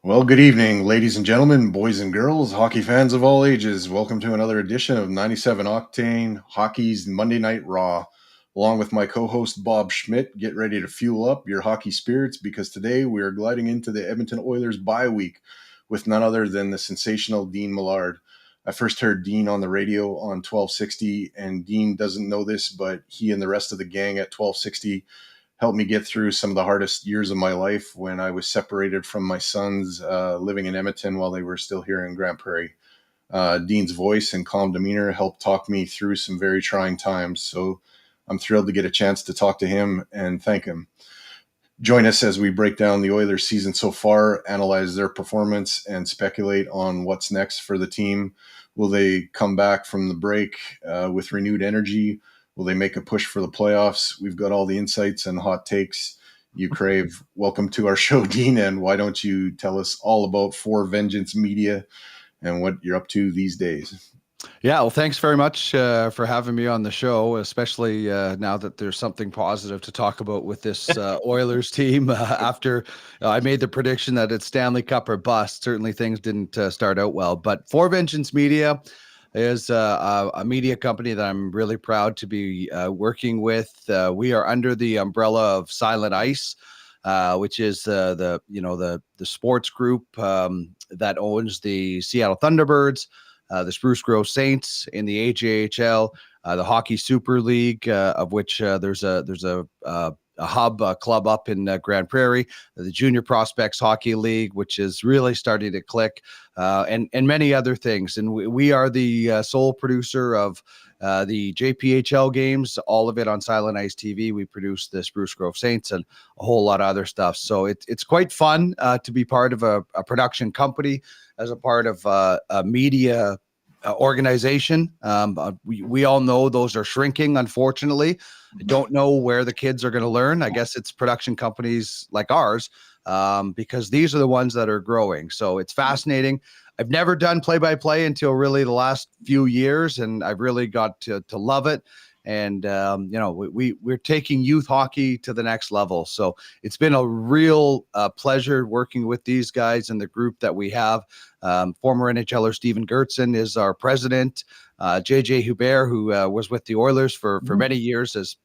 Well, good evening, ladies and gentlemen, boys and girls, hockey fans of all ages. Welcome to another edition of 97 Octane, Hockey's Monday Night Raw. Along with my co-host Bob Schmidt, get ready to fuel up your hockey spirits because today we are gliding into the Edmonton OIlers bye week with none other than the sensational Dean Millard. I first heard Dean on the radio on 1260, and Dean doesn't know this, but he and the rest of the gang at 1260 helped me get through some of the hardest years of my life when I was separated from my sons living in Edmonton while they were still here in Grand Prairie. Dean's voice and calm demeanor helped talk me through some very trying times. So I'm thrilled to get a chance to talk to him and thank him. Join us as we break down the Oilers season so far, analyze their performance, and speculate on what's next for the team. Will they come back from the break with renewed energy? Will they make a push for the playoffs? We've got all the insights and hot takes you crave. Welcome to our show, Dean, and why don't you tell us all about For Vengeance Media and what you're up to these days? Yeah, well, thanks very much for having me on the show, especially now that there's something positive to talk about with this Oilers team. After I made the prediction that it's Stanley Cup or bust, certainly things didn't start out well. But For Vengeance Media is a media company that I'm really proud to be working with. We are under the umbrella of Silent Ice, which is the sports group that owns the Seattle Thunderbirds, the Spruce Grove Saints in the AJHL, the Hockey Super League, of which there's a hub club up in Grand Prairie, the Junior Prospects Hockey League, which is really starting to click, and many other things. And we are the sole producer of the JPHL games, all of it on Silent Ice TV. We produce the Spruce Grove Saints and a whole lot of other stuff. So it's quite fun to be part of a production company, as a part of a media organization. We all know those are shrinking, unfortunately. I don't know where the kids are going to learn. I guess it's production companies like ours, because these are the ones that are growing. So it's fascinating. I've never done play-by-play until really the last few years, and I've really got to love it. And, we're taking youth hockey to the next level. So it's been a real pleasure working with these guys and the group that we have. Former NHLer Steven Gertzen is our president. JJ Hubert, who was with the Oilers for many years, as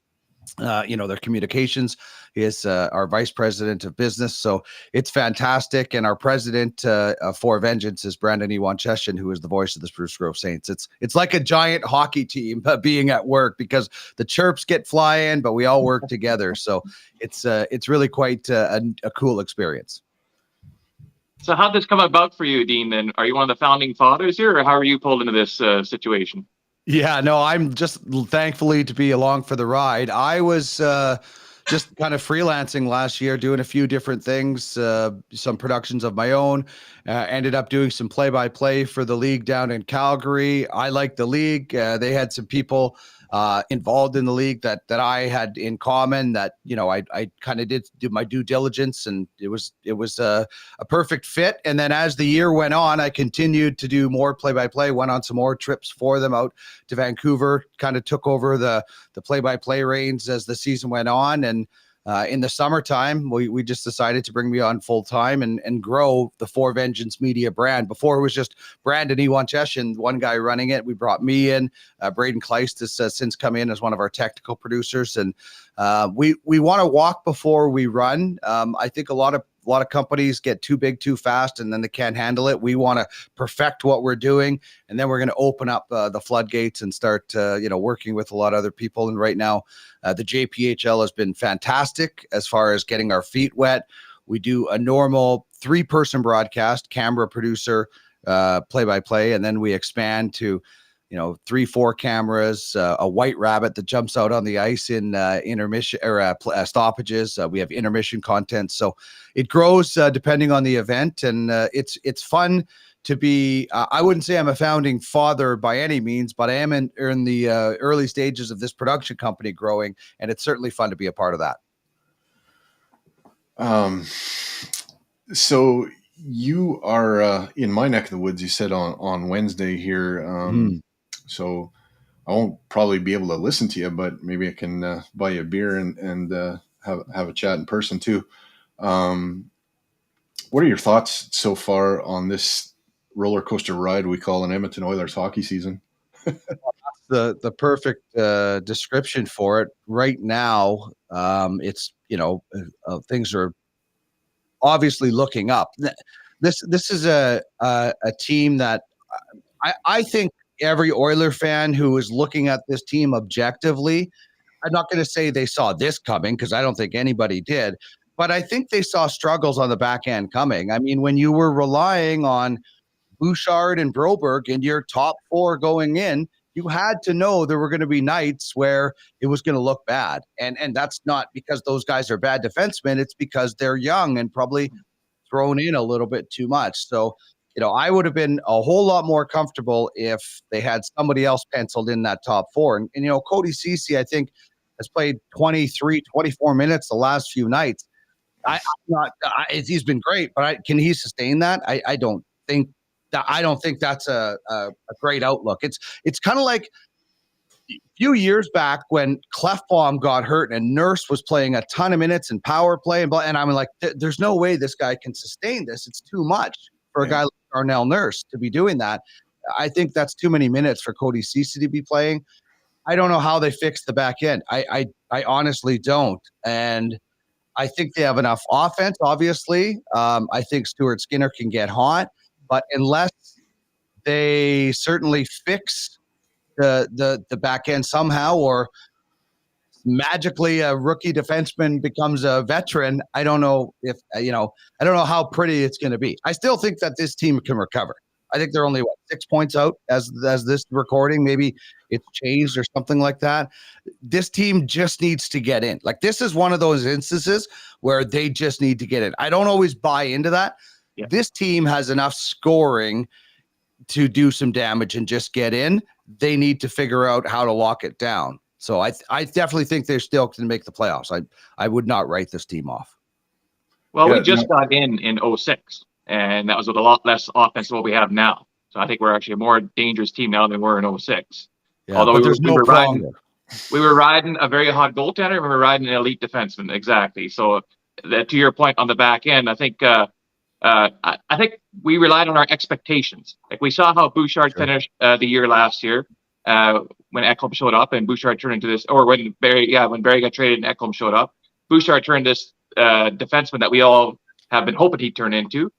their communications, is our vice president of business. So it's fantastic. And our president for Vengeance is Brandon Iwancheshin, who is the voice of the Spruce Grove Saints. It's like a giant hockey team being at work, because the chirps get flying, but we all work together. So it's really quite a cool experience. So how'd this come about for you, Dean? Then are you one of the founding fathers here, or how are you pulled into this situation? Yeah, no, I'm just thankfully to be along for the ride. I was just kind of freelancing last year, doing a few different things, some productions of my own. Ended up doing some play-by-play for the league down in Calgary. I like the league. They had some people involved in the league that I had in common, that I kind of did my due diligence, and it was a perfect fit. And then as the year went on, I continued to do more play-by-play, went on some more trips for them out to Vancouver, kind of took over the play-by-play reins as the season went on. And In the summertime, we just decided to bring me on full time and grow the Four Vengeance Media brand. Before it was just Brandon Iwancheshin, one guy running it. We brought me in. Braden Kleist has since come in as one of our technical producers, and we want to walk before we run. I think a lot of companies get too big too fast and then they can't handle it. We want to perfect what we're doing, and then we're going to open up the floodgates and start working with a lot of other people. And right now the JPHL has been fantastic as far as getting our feet wet. We do a normal 3-person broadcast, camera, producer, play-by-play, and then we expand to 3-4 cameras, a white rabbit that jumps out on the ice in intermission or stoppages. We have intermission content, so it grows depending on the event, and it's fun to be. I wouldn't say I'm a founding father by any means, but I am in the early stages of this production company growing, and it's certainly fun to be a part of that. So you are in my neck of the woods. You said on Wednesday here. So I won't probably be able to listen to you, but maybe I can buy you a beer and have a chat in person too. What are your thoughts so far on this roller coaster ride we call an Edmonton Oilers hockey season? The perfect description for it right now. It's things are obviously looking up. This is a team that I think every Oiler fan who is looking at this team objectively, I'm not going to say they saw this coming because I don't think anybody did, but I think they saw struggles on the back end coming. I mean, when you were relying on Bouchard and Broberg in your top 4 going in, you had to know there were going to be nights where it was going to look bad. And that's not because those guys are bad defensemen. It's because they're young and probably thrown in a little bit too much. So, I would have been a whole lot more comfortable if they had somebody else penciled in that top 4. And Cody Ceci, I think, has played 23, 24 minutes the last few nights. He's been great, but can he sustain that? I don't think that's a great outlook. It's kind of like a few years back when Clefbaum got hurt and Nurse was playing a ton of minutes in power play, and I'm like, there's no way this guy can sustain this. It's too much for a guy like Darnell Nurse to be doing that. I think that's too many minutes for Cody Ceci to be playing. I don't know how they fix the back end. I honestly don't. And I think they have enough offense, obviously. I think Stuart Skinner can get hot, but unless they certainly fix the back end somehow, or magically a rookie defenseman becomes a veteran, I don't know if, I don't know how pretty it's going to be. I still think that this team can recover. I think they're only 6 points out as this recording. Maybe it's changed or something like that. This team just needs to get in. Like, this is one of those instances where they just need to get in. I don't always buy into that. Yeah. This team has enough scoring to do some damage and just get in. They need to figure out how to lock it down. So I definitely think they're still going to make the playoffs. I would not write this team off. Well, we just got in 06, and that was with a lot less offense than what we have now. So I think we're actually a more dangerous team now than we were in 06. Yeah, although we were riding a very hot goaltender, and we were riding an elite defenseman. Exactly. So to your point on the back end, I think we relied on our expectations. Like, we saw how Bouchard finished the year last year. When Ekholm showed up and Bouchard turned into this, or when Barry got traded and Ekholm showed up, Bouchard turned this defenseman that we all have been hoping he'd turn into.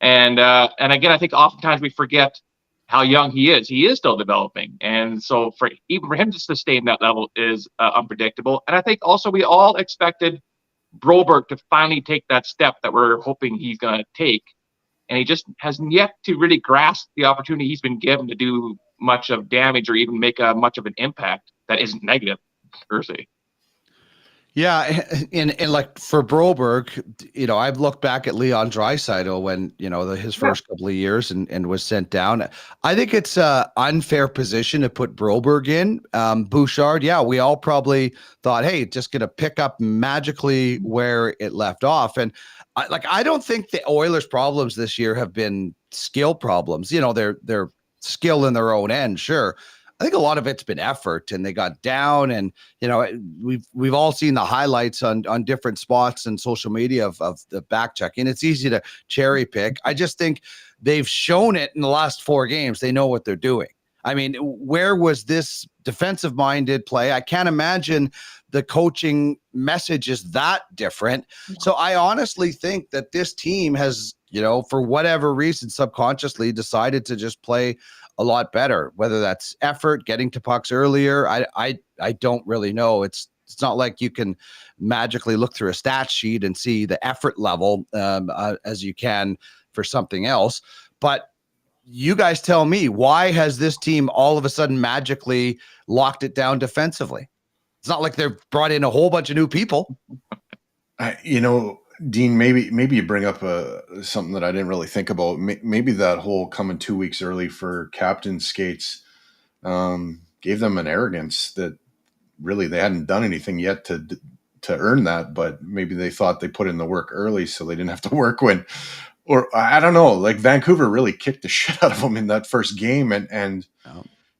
And again, I think oftentimes we forget how young he is. He is still developing. And so even for him to sustain that level is unpredictable. And I think also we all expected Broberg to finally take that step that we're hoping he's going to take. And he just hasn't yet to really grasp the opportunity he's been given to do much of damage or even make much of an impact that isn't negative, per se. Yeah, and like for Broberg, I've looked back at Leon Draisaitl when his first couple of years and was sent down. I think it's an unfair position to put Broberg in. Bouchard, we all probably thought, hey, just going to pick up magically where it left off. And I don't think the Oilers' problems this year have been skill problems. They're skill in their own end, sure. I think a lot of it's been effort, and they got down, and we've all seen the highlights on different spots and social media of the back checking. It's easy to cherry pick. I just think they've shown it in the last 4 games. They know what they're doing. I mean, where was this defensive minded play? I can't imagine the coaching message is that different. So I honestly think that this team has, for whatever reason, subconsciously decided to just play a lot better, whether that's effort, getting to pucks earlier. I don't really know. It's not like you can magically look through a stat sheet and see the effort level as you can for something else. But you guys tell me, why has this team all of a sudden magically locked it down defensively? It's not like they've brought in a whole bunch of new people. Dean, maybe you bring up something that I didn't really think about. Maybe that whole coming 2 weeks early for captain skates gave them an arrogance that really they hadn't done anything yet to earn that, but maybe they thought they put in the work early so they didn't have to work when, or I don't know, like Vancouver really kicked the shit out of them in that first game. And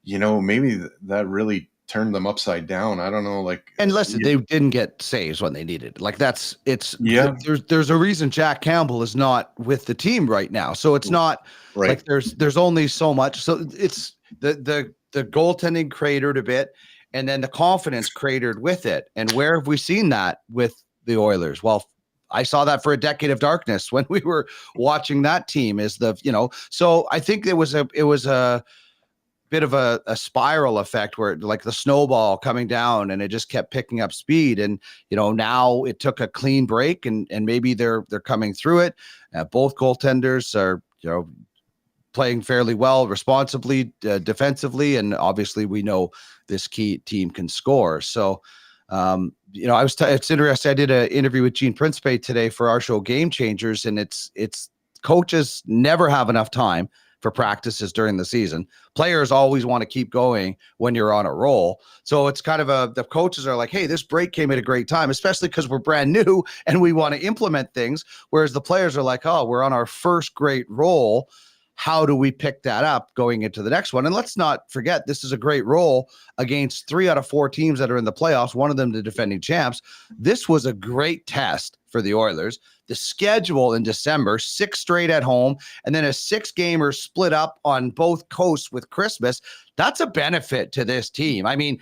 maybe that really turned them upside down. I don't know. And listen, they didn't get saves when they needed. There's a reason Jack Campbell is not with the team right now. So it's not right. Like there's only so much. So it's the goaltending cratered a bit, and then the confidence cratered with it. And where have we seen that with the Oilers? Well, I saw that for a decade of darkness when we were watching that team. So I think it was a bit of a spiral effect where like the snowball coming down, and it just kept picking up speed. And now it took a clean break, and maybe they're coming through it. Both goaltenders are playing fairly well, responsibly, defensively, and obviously we know this key team can score. So it's interesting. I did an interview with Gene Principe today for our show Game Changers, and it's coaches never have enough time for practices during the season. Players always want to keep going when you're on a roll. So it's kind of the coaches are like, hey, this break came at a great time, especially because we're brand new and we want to implement things. Whereas the players are like, oh, we're on our first great roll. How do we pick that up going into the next one? And let's not forget, this is a great role against 3 out of 4 teams that are in the playoffs, one of them the defending champs. This was a great test for the Oilers. The schedule in December, 6 straight at home, and then a 6-gamer split up on both coasts with Christmas. That's a benefit to this team. I mean,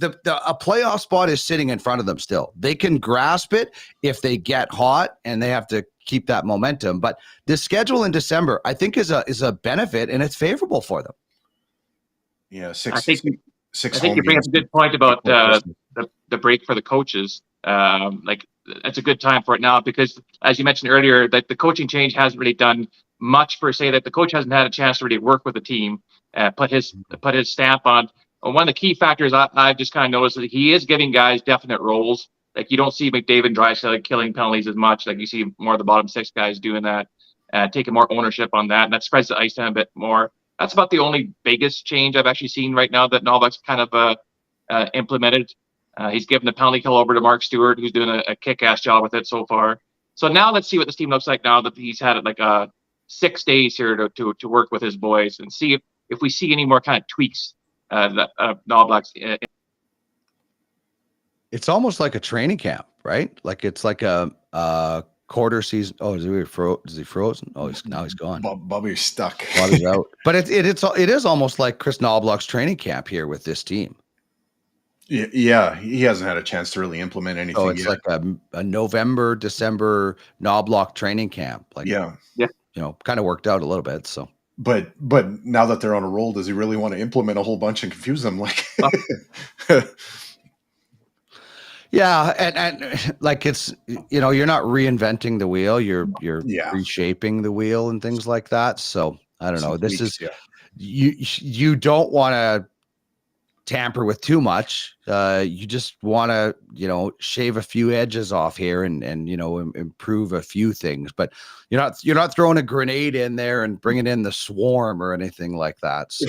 a playoff spot is sitting in front of them still. They can grasp it if they get hot, and they have to keep that momentum. But the schedule in December, I think, is a benefit, and it's favorable for them. Yeah, I think you bring up a good point about the break for the coaches. It's a good time for it now because, as you mentioned earlier, that the coaching change hasn't really done much per se. That the coach hasn't had a chance to really work with the team, put his stamp on. One of the key factors I've just kind of noticed is that he is giving guys definite roles. Like you don't see McDavid and Draisaitl killing penalties as much. Like you see more of the bottom 6 guys doing that, taking more ownership on that, and that spreads the ice down a bit more. That's about the only biggest change I've actually seen right now that Novak's kind of implemented. He's given the penalty kill over to Mark Stewart, who's doing a kick-ass job with it so far. So now let's see what this team looks like now that he's had it 6 days here to work with his boys, and see if we see any more kind of tweaks that Novak's. It's almost like a training camp, right? Like it's like a quarter season. Oh, is he frozen? Oh, now he's gone. Bobby's stuck. Bobby's out. But it is almost like Chris Knobloch's training camp here with this team. Yeah, he hasn't had a chance to really implement anything. So it's yet. like a November, December Knobloch training camp. Kind of worked out a little bit. So, but now that they're on a roll, does he really want to implement a whole bunch and confuse them? Yeah, and like it's you're not reinventing the wheel, you're reshaping the wheel and things like that. So I don't know. You don't want to tamper with too much. You just want to shave a few edges off here and improve a few things. But you're not throwing a grenade in there and bringing in the swarm or anything like that. So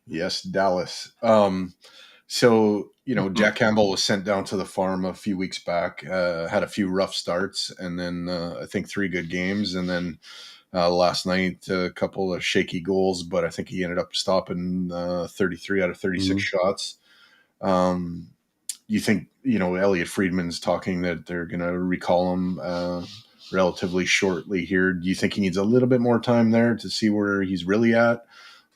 yes, Dallas. So, Jack Campbell was sent down to the farm a few weeks back, had a few rough starts, and then I think 3 good games. And then last night. A couple of shaky goals, but I think he ended up stopping 33 out of 36 shots. You think, Elliot Friedman's talking that they're going to recall him relatively shortly here. Do you think he needs a little bit more time there to see where he's really at?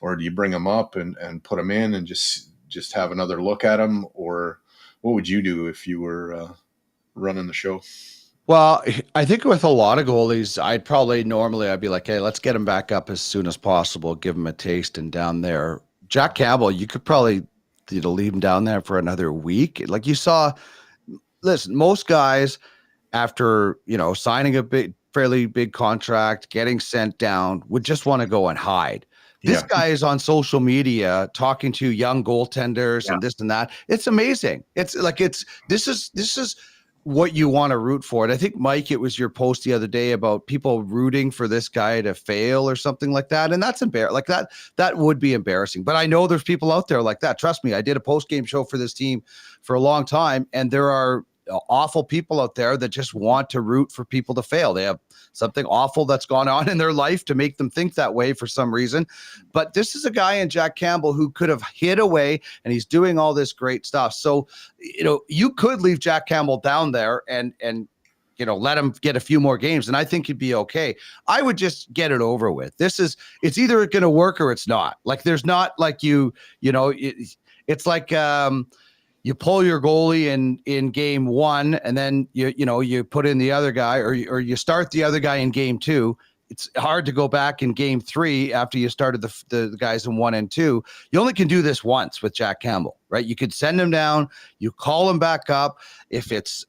Or do you bring him up and put him in and just have another look at him? Or what would you do if you were running the show? Well, I think with a lot of goalies, I'd be like, hey, let's get him back up as soon as possible, give him a taste. And down there, Jack Campbell, you could probably leave him down there for another week. Like you saw, listen, most guys after, signing a fairly big contract, getting sent down, would just want to go and hide. This guy is on social media talking to young goaltenders and this and that. It's amazing. It's like, this is what you want to root for. And I think, Mike, it was your post the other day about people rooting for this guy to fail or something like that. And that's embarrassing. Like that would be embarrassing. But I know there's people out there like that. Trust me, I did a post-game show for this team for a long time, and there are awful people out there that just want to root for people to fail. They have something awful that's gone on in their life to make them think that way for some reason. But this is a guy in Jack Campbell who could have hid away, and he's doing all this great stuff. So, you could leave Jack Campbell down there and let him get a few more games, and I think he'd be okay. I would just get it over with. It's either going to work or it's not. Like, there's not like it's like, you pull your goalie in game one, and then you put in the other guy, or you start the other guy in game two. It's hard to go back in game three after you started the guys in 1 and 2. You only can do this once with Jack Campbell, right? You could send him down, you call him back up. If it's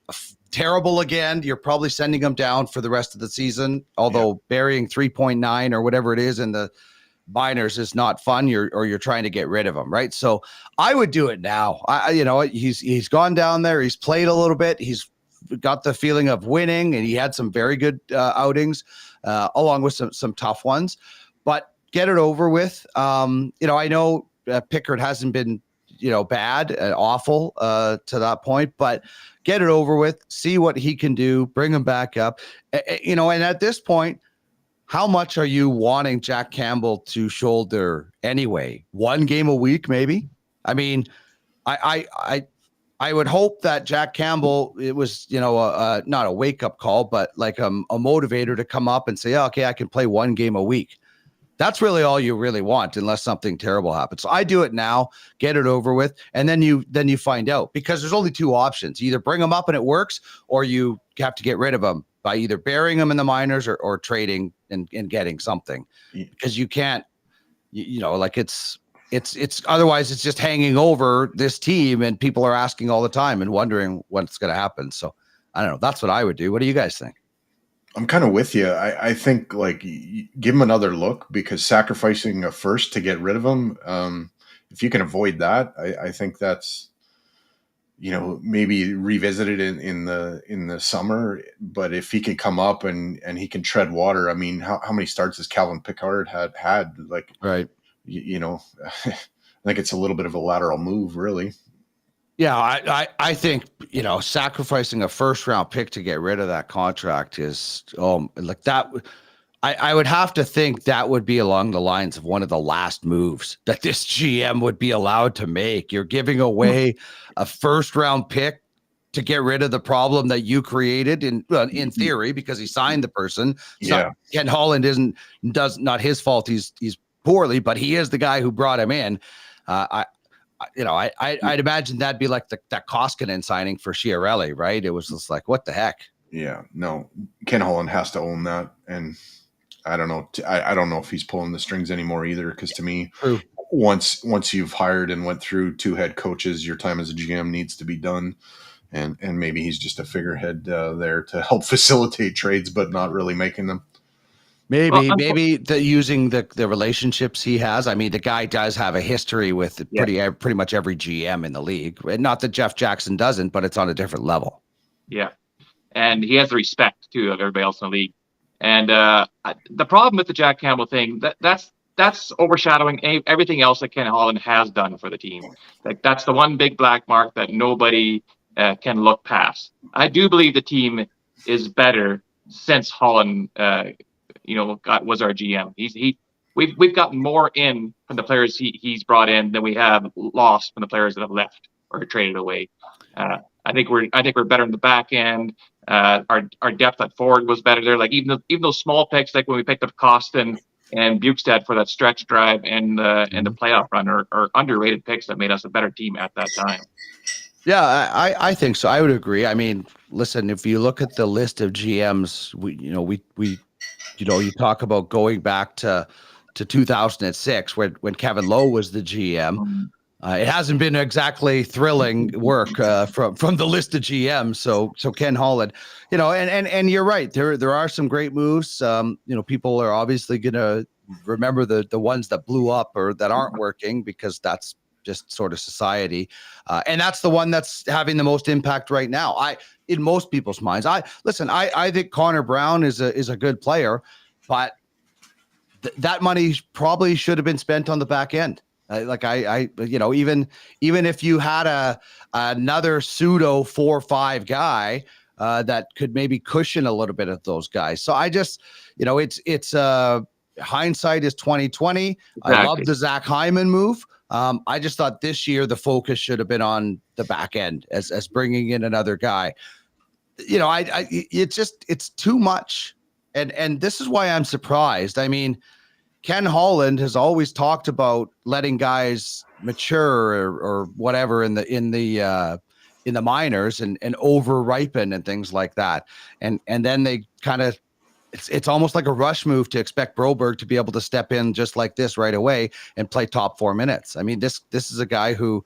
terrible again, you're probably sending him down for the rest of the season. Although burying 3.9 or whatever it is in the minors is not fun. You're trying to get rid of him, right? So I would do it now. He's gone down there. He's played a little bit. He's got the feeling of winning, and he had some very good outings, along with some tough ones. But get it over with. I know Pickard hasn't been bad and awful to that point, but get it over with. See what he can do. Bring him back up. And at this point, how much are you wanting Jack Campbell to shoulder anyway? 1 game a week, maybe? I mean, I would hope that Jack Campbell, it was, not a wake-up call, but like a motivator to come up and say, okay, I can play 1 game a week. That's really all you really want, unless something terrible happens. So I do it now, get it over with, and then you find out, because there's only 2 options. You either bring him up and it works, or you have to get rid of him by either burying him in the minors or trading and getting something, because you can't, it's otherwise it's just hanging over this team, and people are asking all the time and wondering what's going to happen. So I don't know. That's what I would do. What do you guys think? I'm kind of with you. I think give him another look, because sacrificing a first to get rid of him, if you can avoid that, I think that's, maybe revisit it in the summer. But if he can come up and he can tread water, I mean, how many starts has Calvin Pickard had? Like, right. I think it's a little bit of a lateral move, really. Yeah, I think, sacrificing a first-round pick to get rid of that contract is like that. I would have to think that would be along the lines of one of the last moves that this GM would be allowed to make. You're giving away a first-round pick to get rid of the problem that you created in theory, because he signed the person. Yeah. Ken Holland not his fault. He's poorly, but he is the guy who brought him in. I'd imagine that'd be like that Koskinen signing for Chiarelli, right? It was just like, what the heck? Yeah, no, Ken Holland has to own that, and I don't know. I don't know if he's pulling the strings anymore either, because to me, once you've hired and went through 2 head coaches, your time as a GM needs to be done, and maybe he's just a figurehead there to help facilitate trades, but not really making them. Maybe using the relationships he has. I mean, the guy does have a history with pretty much every GM in the league. Not that Jeff Jackson doesn't, but it's on a different level. Yeah, and he has the respect too of everybody else in the league. And the problem with the Jack Campbell thing, that's overshadowing everything else that Ken Holland has done for the team. Like, that's the one big black mark that nobody can look past. I do believe the team is better since Holland was our GM. We've got more in from the players he's brought in than we have lost from the players that have left or traded away. I think we're better in the back end. Our depth at forward was better there. Like even those small picks, like when we picked up Costin and Bukestad for that stretch drive and the playoff run, are underrated picks that made us a better team at that time. Yeah, I think so. I would agree. I mean, listen, if you look at the list of GMs, you talk about going back to 2006 when Kevin Lowe was the GM. It hasn't been exactly thrilling work from the list of GMs. So Ken Holland, and you're right. There are some great moves. People are obviously going to remember the ones that blew up or that aren't working, because that's just sort of society. And that's the one that's having the most impact right now. In most people's minds, I think Connor Brown is a good player, but that money probably should have been spent on the back end. Even if you had another pseudo 4-5 guy that could maybe cushion a little bit of those guys. So I just, it's hindsight is 2020. Exactly. I love the Zach Hyman move. I just thought this year the focus should have been on the back end as bringing in another guy. It's too much. And this is why I'm surprised. I mean, Ken Holland has always talked about letting guys mature or whatever in the minors and over ripen and things like that. And then they kind of, it's almost like a rush move to expect Broberg to be able to step in just like this right away and play top 4 minutes. I mean, this is a guy who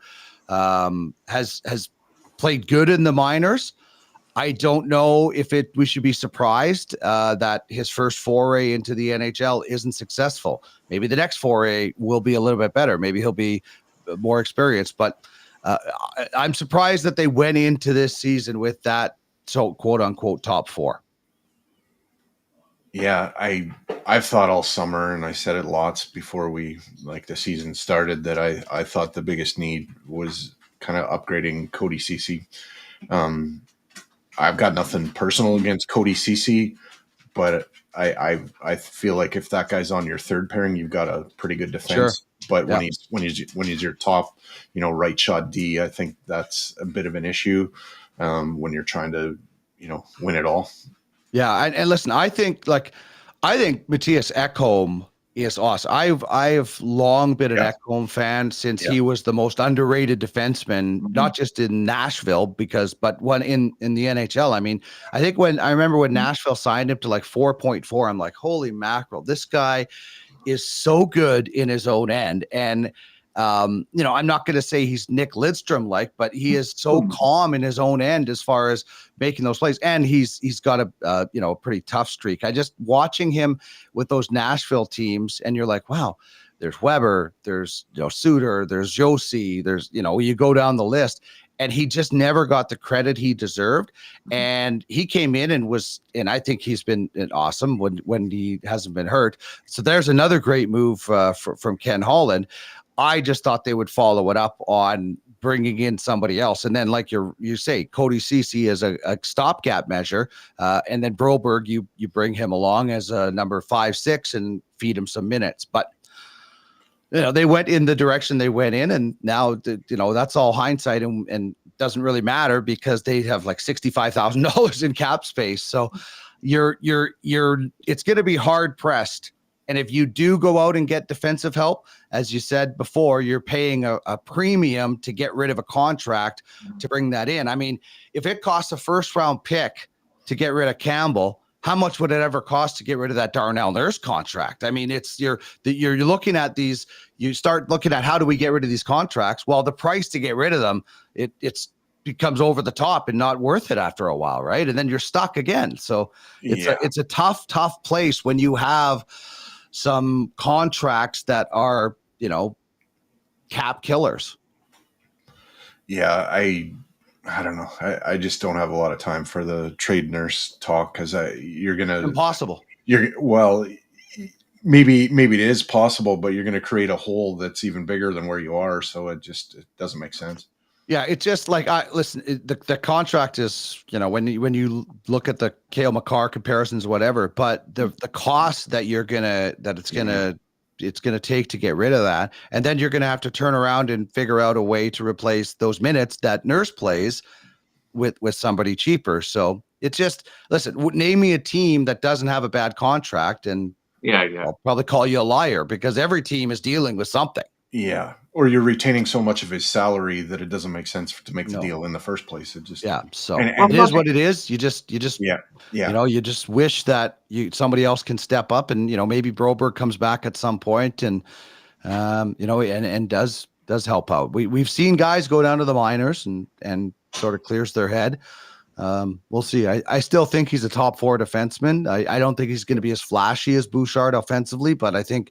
has played good in the minors. I don't know if we should be surprised that his first foray into the NHL isn't successful. Maybe the next foray will be a little bit better. Maybe he'll be more experienced, but I'm surprised that they went into this season with that quote unquote top 4. Yeah, I've thought all summer, and I said it lots before the season started, that I thought the biggest need was kind of upgrading Cody Ceci. I've got nothing personal against Cody Ceci, but I feel like if that guy's on your third pairing, you've got a pretty good defense. Sure. But when he's your top, right shot D, I think that's a bit of an issue when you're trying to, win it all. Yeah, and listen, I think Matthias Ekholm is awesome. I've long been an Ekholm fan since he was the most underrated defenseman, not just in Nashville, but when in the NHL. I mean, I remember when Nashville signed him to like 4.4, I'm like, holy mackerel, this guy is so good in his own end. And I'm not going to say he's Nick Lidstrom like, but he is so calm in his own end as far as making those plays. And he's got a pretty tough streak. I just watching him with those Nashville teams, and you're like, wow, there's Weber, there's Suter, there's Josi, there's you go down the list, and he just never got the credit he deserved. And he came in and I think he's been awesome when he hasn't been hurt. So there's another great move from Ken Holland. I just thought they would follow it up on bringing in somebody else. And then, like you say, Cody Ceci as a stopgap measure. And then Broberg, you bring him along as a number 5-6 and feed him some minutes. But, they went in the direction they went in. And now, that's all hindsight and doesn't really matter because they have like $65,000 in cap space. So it's going to be hard pressed. And if you do go out and get defensive help, as you said before, you're paying a premium to get rid of a contract to bring that in. I mean, if it costs a first-round pick to get rid of Campbell, how much would it ever cost to get rid of that Darnell Nurse contract? I mean, you're looking at these. You start looking at how do we get rid of these contracts? Well, the price to get rid of them, it's becomes over the top and not worth it after a while, right? And then you're stuck again. So it's a tough place when you have some contracts that are, cap killers. Yeah, I don't know. I just don't have a lot of time for the trade nurse talk because you're gonna impossible. Maybe it is possible, but you're gonna create a hole that's even bigger than where you are. So it doesn't make sense. Yeah, it's just like the contract is, when you look at the Cale Makar comparisons, whatever, but the cost that it's gonna take to get rid of that, and then you're gonna have to turn around and figure out a way to replace those minutes that Nurse plays with somebody cheaper. So it's just, listen, name me a team that doesn't have a bad contract, and I'll probably call you a liar, because every team is dealing with something. Yeah, or you're retaining so much of his salary that it doesn't make sense to make the deal in the first place. It just So it is what it is. You just you just wish that somebody else can step up, and maybe Broberg comes back at some point, and and does help out. We've seen guys go down to the minors and sort of clears their head. We'll see. I still think he's a top 4 defenseman. I don't think he's going to be as flashy as Bouchard offensively, but I think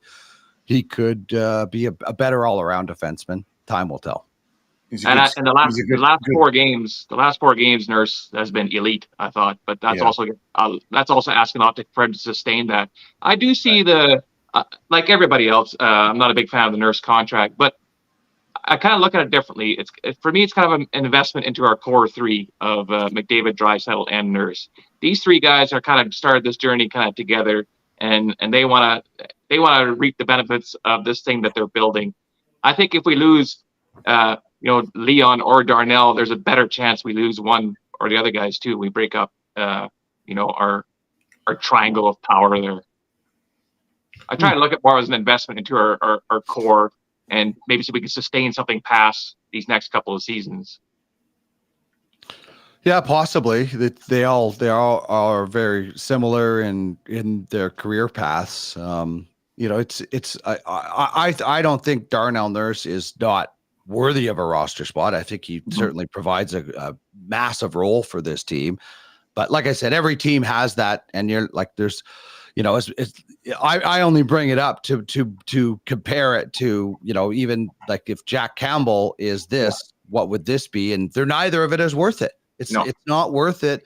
he could be a better all-around defenseman. Time will tell. The last four games, Nurse has been elite, I thought, but that's also asking a lot for him to sustain that. I do see like everybody else. I'm not a big fan of the Nurse contract, but I kind of look at it differently. For me, it's kind of an investment into our core 3 of McDavid, Draisaitl, and Nurse. These 3 guys are kind of started this journey kind of together, and they want to reap the benefits of this thing that they're building. I think if we lose, Leon or Darnell, there's a better chance we lose one or the other guys too. We break up, our triangle of power there. I try to look at more as an investment into our core, and maybe so we can sustain something past these next couple of seasons. Yeah, possibly. They all are very similar in their career paths. I don't think Darnell Nurse is not worthy of a roster spot. I think he certainly provides a massive role for this team. But like I said, every team has that, and you're like, there's, I only bring it up to compare it to, even like if Jack Campbell is this, what would this be? And neither of it is worth it. It's not worth it.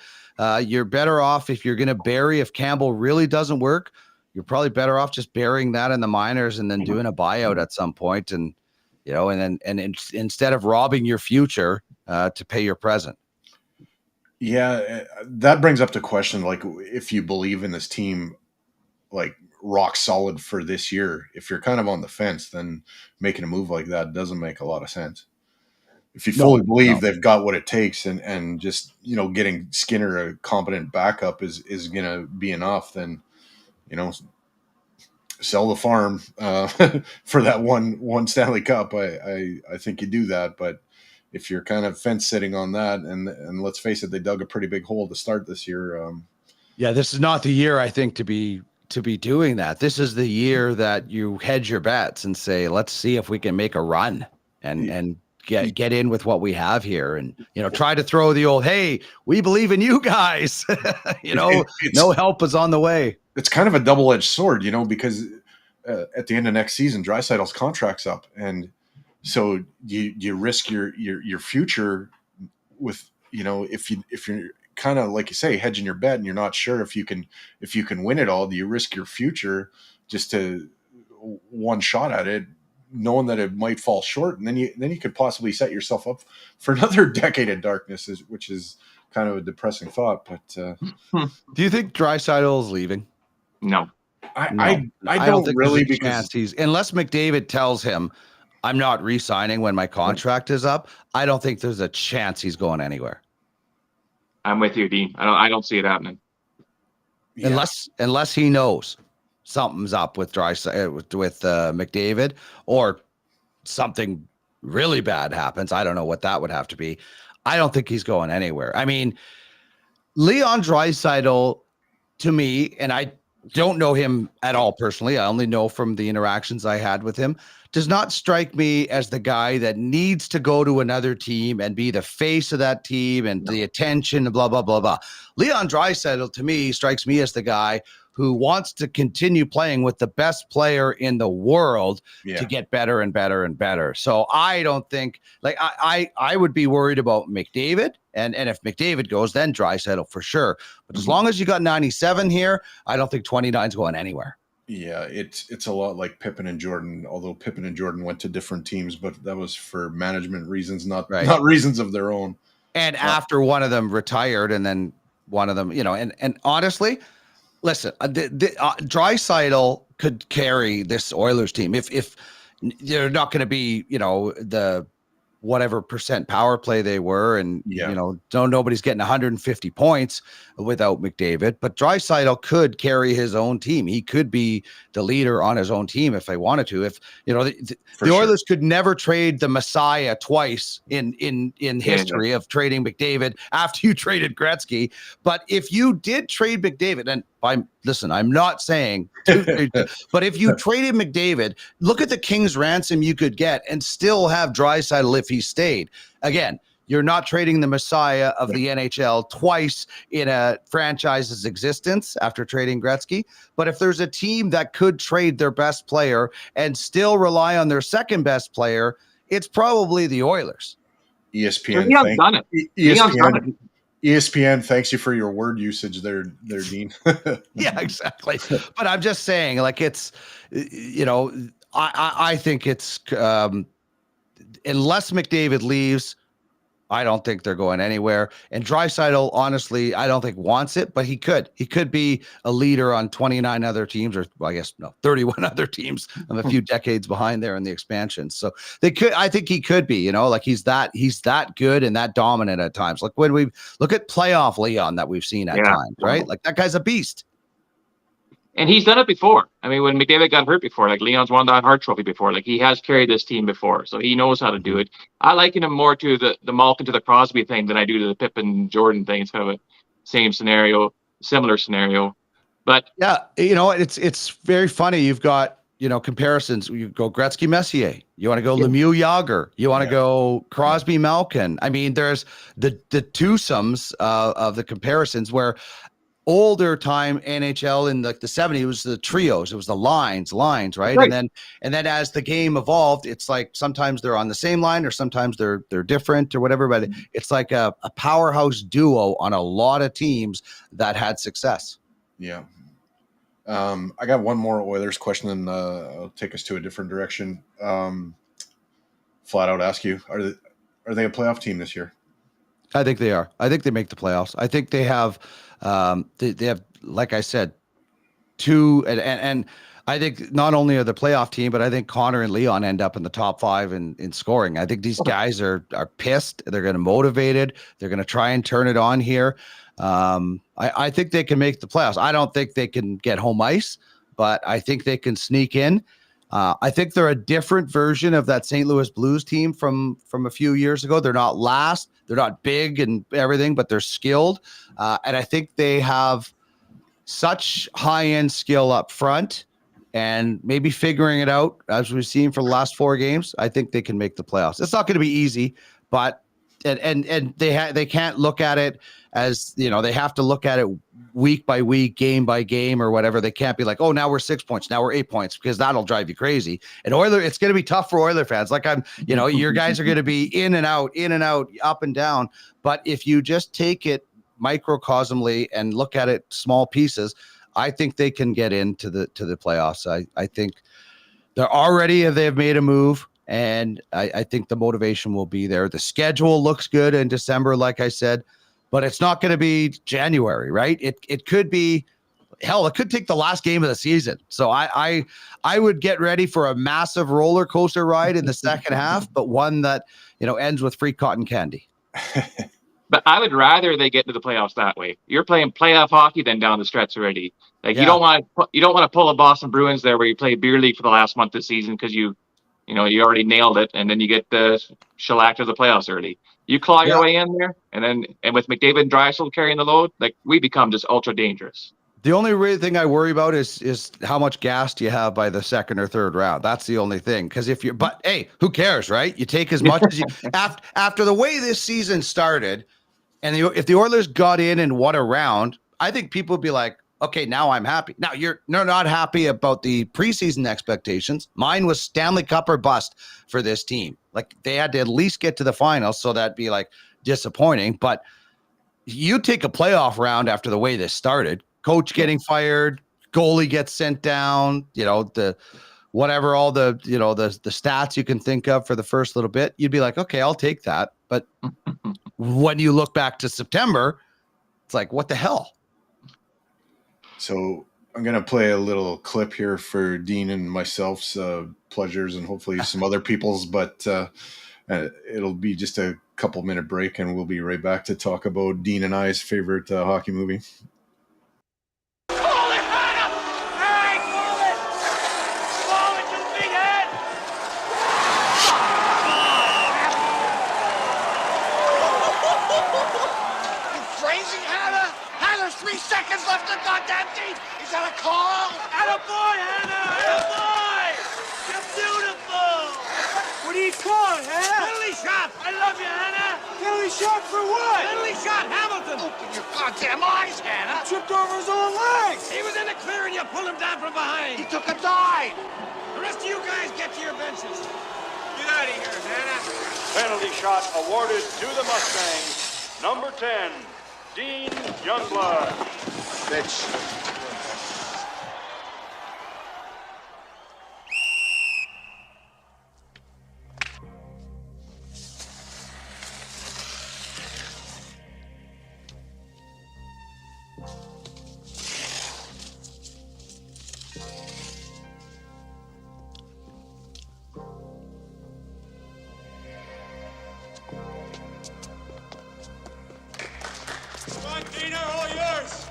You're better off if you're going to bury, if Campbell really doesn't work, you're probably better off just burying that in the minors and then doing a buyout at some point, and instead of robbing your future to pay your present. Yeah, that brings up the question, like, if you believe in this team, like rock solid for this year, if you're kind of on the fence, then making a move like that doesn't make a lot of sense. If you fully believe they've got what it takes, and just, getting Skinner a competent backup is going to be enough, then, sell the farm for that one Stanley Cup. I think you do that. But if you're kind of fence sitting on that, and let's face it, they dug a pretty big hole to start this year. This is not the year, I think, to be doing that. This is the year that you hedge your bets and say, let's see if we can make a run and get in with what we have here, and try to throw the old, hey, we believe in you guys. No help is on the way. It's kind of a double-edged sword, because at the end of next season, Draisaitl's contract's up, and so you risk your future with, if you're kind of, like you say, hedging your bet, and you're not sure if you can win it all. Do you risk your future just to one shot at it, knowing that it might fall short, and then you could possibly set yourself up for another decade of darkness, which is kind of a depressing thought. But do you think Draisaitl is leaving? No. I don't think really, because unless McDavid tells him, I'm not re-signing when my contract is up, I don't think there's a chance he's going anywhere. I'm with you, Dean. I don't see it happening. Yeah. Unless he knows something's up with McDavid, or something really bad happens. I don't know what that would have to be. I don't think he's going anywhere. I mean, Leon Draisaitl, to me, and I don't know him at all personally, I only know from the interactions I had with him, does not strike me as the guy that needs to go to another team and be the face of that team and the attention, blah, blah, blah, blah. Leon Draisaitl, to me, strikes me as the guy who wants to continue playing with the best player in the world to get better and better and better. So I don't think, like, I would be worried about McDavid, and if McDavid goes, then Draisaitl for sure. But as long as you got 97 here, I don't think 29 is going anywhere. Yeah, it's a lot like Pippen and Jordan, although Pippen and Jordan went to different teams, but that was for management reasons, not Right. not reasons of their own. And after one of them retired, and then one of them, and honestly, listen, Draisaitl could carry this Oilers team if they're not going to be, the whatever percent power play they were, and nobody's getting 150 points without McDavid. But Draisaitl could carry his own team. He could be the leader on his own team if they wanted to. If the Oilers could never trade the Messiah twice in history of trading McDavid after you traded Gretzky. But if you did trade McDavid, and I'm not saying, but if you traded McDavid, look at the King's ransom you could get and still have Draisaitl if he stayed. Again, you're not trading the Messiah of the NHL twice in a franchise's existence after trading Gretzky. But if there's a team that could trade their best player and still rely on their second best player, it's probably the Oilers. ESPN, Leon's done it. ESPN, thanks you for your word usage there, Dean. Yeah, exactly. But I'm just saying, like, it's, I think it's, unless McDavid leaves, I don't think they're going anywhere. And Draisaitl, honestly, I don't think wants it, but he could be a leader on 29 other teams, or 31 other teams. I'm a few decades behind there in the expansion. So I think he could be, like he's that good and that dominant at times. Like when we look at playoff Leon that we've seen at times, right? Like that guy's a beast. And he's done it before. I mean, when McDavid got hurt before, like Leon's won that Hart Trophy before, like he has carried this team before, so he knows how to do it. I liken him more to the Malkin to the Crosby thing than I do to the Pippen Jordan thing. It's kind of a similar scenario. But yeah, it's very funny. You've got comparisons. You go Gretzky Messier. You want to go Lemieux Yager. You want to go Crosby Malkin. I mean, there's the twosomes of the comparisons where. Older time NHL in like the 70s, it was the trios, it was the lines, right? And then as the game evolved, it's like sometimes they're on the same line or sometimes they're different or whatever, but it's like a powerhouse duo on a lot of teams that had success. Yeah. I got one more Oilers question, and I'll take us to a different direction. Flat out ask you, are they a playoff team this year? I think they are. I think they make the playoffs. I think they have they have, like I said, two, and I think not only are the playoff team, but I think Connor and Leon end up in the top 5 in scoring. I think these guys are pissed. They're going to motivated. They're going to try and turn it on here. I think they can make the playoffs. I don't think they can get home ice, but I think they can sneak in. I think they're a different version of that St. Louis Blues team from a few years ago. They're not last. They're not big and everything, but they're skilled. And I think they have such high-end skill up front and maybe figuring it out, as we've seen for the last 4 games. I think they can make the playoffs. It's not going to be easy, but and they can't look at it as, they have to look at it week by week, game by game or whatever. They can't be like, oh, now we're 6 points, now we're 8 points, because that'll drive you crazy. And it's going to be tough for Oiler fans. Like your guys are going to be in and out, up and down. But if you just take it microcosmally and look at it small pieces, I think they can get into the playoffs. I think they've made a move. And I think the motivation will be there. The schedule looks good in December, like I said, but it's not going to be January, right? It could be, hell, it could take the last game of the season. So I would get ready for a massive roller coaster ride in the second half, but one that, ends with free cotton candy. But I would rather they get to the playoffs that way. You're playing playoff hockey than down the stretch already. Like you don't want to pull a Boston Bruins there where you play beer league for the last month of the season because you already nailed it, and then you get the shellacked of the playoffs early. You claw your way in there, and with McDavid and Draisaitl carrying the load, like we become just ultra dangerous. The only thing I worry about is how much gas do you have by the second or third round. That's the only thing. Because but hey, who cares, right? You take as much as you after the way this season started, and if the Oilers got in and won a round, I think people would be like, okay, now I'm happy. Now you're not happy about the preseason expectations. Mine was Stanley Cup or bust for this team. Like they had to at least get to the finals, so that'd be like disappointing. But you take a playoff round after the way this started, coach getting fired, goalie gets sent down, the whatever, all the, the stats you can think of for the first little bit, you'd be like, okay, I'll take that. But when you look back to September, it's like, what the hell? So I'm going to play a little clip here for Dean and myself's pleasures and hopefully some other people's, but it'll be just a couple minute break and we'll be right back to talk about Dean and I's favorite hockey movie. Seconds left in goddamn game. Is that a call? Attaboy, Hannah! Attaboy! You're beautiful! What do you call it, Hannah? Penalty shot! I love you, Hannah! Penalty shot for what? Penalty shot, Hamilton! Open your goddamn eyes, Hannah! He tripped over his own legs! He was in the clear and you pulled him down from behind! He took a dive! The rest of you guys get to your benches. Get out of here, Hannah! Penalty shot awarded to the Mustangs. Number 10. Dean Youngblood. Bitch. All yours.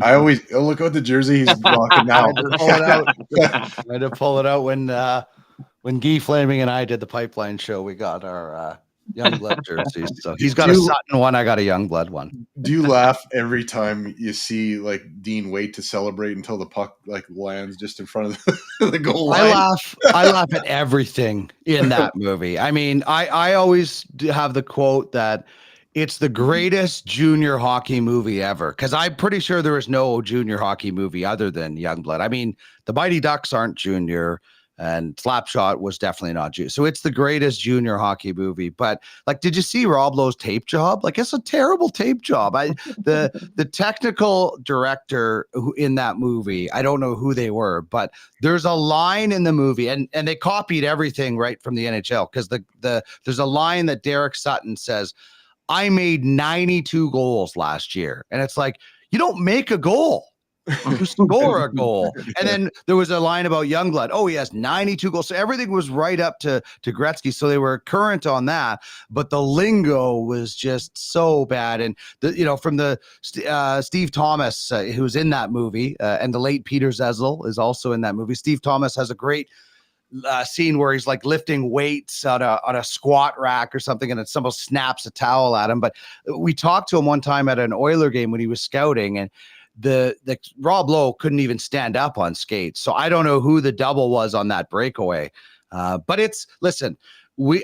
I always look at the jersey he's rocking now. I had to pull it out when Guy Flaming and I did the Pipeline show. We got our Youngblood jerseys. So he's got a Sutton one. I got a Youngblood one. Do you laugh every time you see like Dean wait to celebrate until the puck like lands just in front of the goal line? I laugh at everything in that movie. I mean, I always have the quote that it's the greatest junior hockey movie ever, because I'm pretty sure there is no junior hockey movie other than Youngblood. I mean, the Mighty Ducks aren't junior, and Slapshot was definitely not junior. So it's the greatest junior hockey movie. But like, did you see Rob Lowe's tape job? Like, it's a terrible tape job. The technical director who in that movie, I don't know who they were, but there's a line in the movie, and they copied everything right from the NHL, because there's a line that Derek Sutton says, I made 92 goals last year. And it's like, you don't make a goal. to score a goal. And then there was a line about Youngblood. Oh, he has 92 goals. So everything was right up to Gretzky. So they were current on that, but the lingo was just so bad. And from the Steve Thomas, who was in that movie, and the late Peter Zezel is also in that movie. Steve Thomas has a great scene where he's like lifting weights on a squat rack or something, and someone snaps a towel at him. But we talked to him one time at an Oiler game when he was scouting, and the Rob Lowe couldn't even stand up on skates. So I don't know who the double was on that breakaway. But